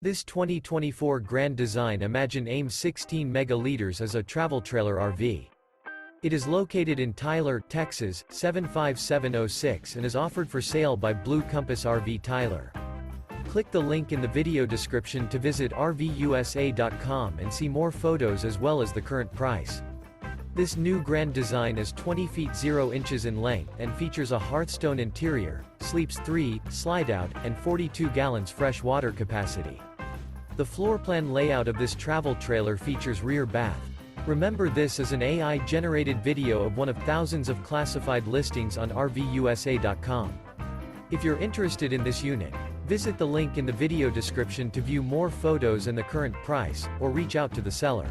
This 2024 Grand Design Imagine AIM 16 megaliters is a travel trailer RV. It is located in Tyler, Texas, 75706 and is offered for sale by Blue Compass RV Tyler. Click the link in the video description to visit RVUSA.com and see more photos as well as the current price. This new Grand Design is 20 feet 0 inches in length and features a HEARTHSTONE interior, sleeps 3, Slideout, and 42 gallons fresh water capacity. The floor plan layout of this travel trailer features rear bath. Remember, this is an AI-generated video of one of thousands of classified listings on RVUSA.com. If you're interested in this unit, visit the link in the video description to view more photos and the current price, or reach out to the seller.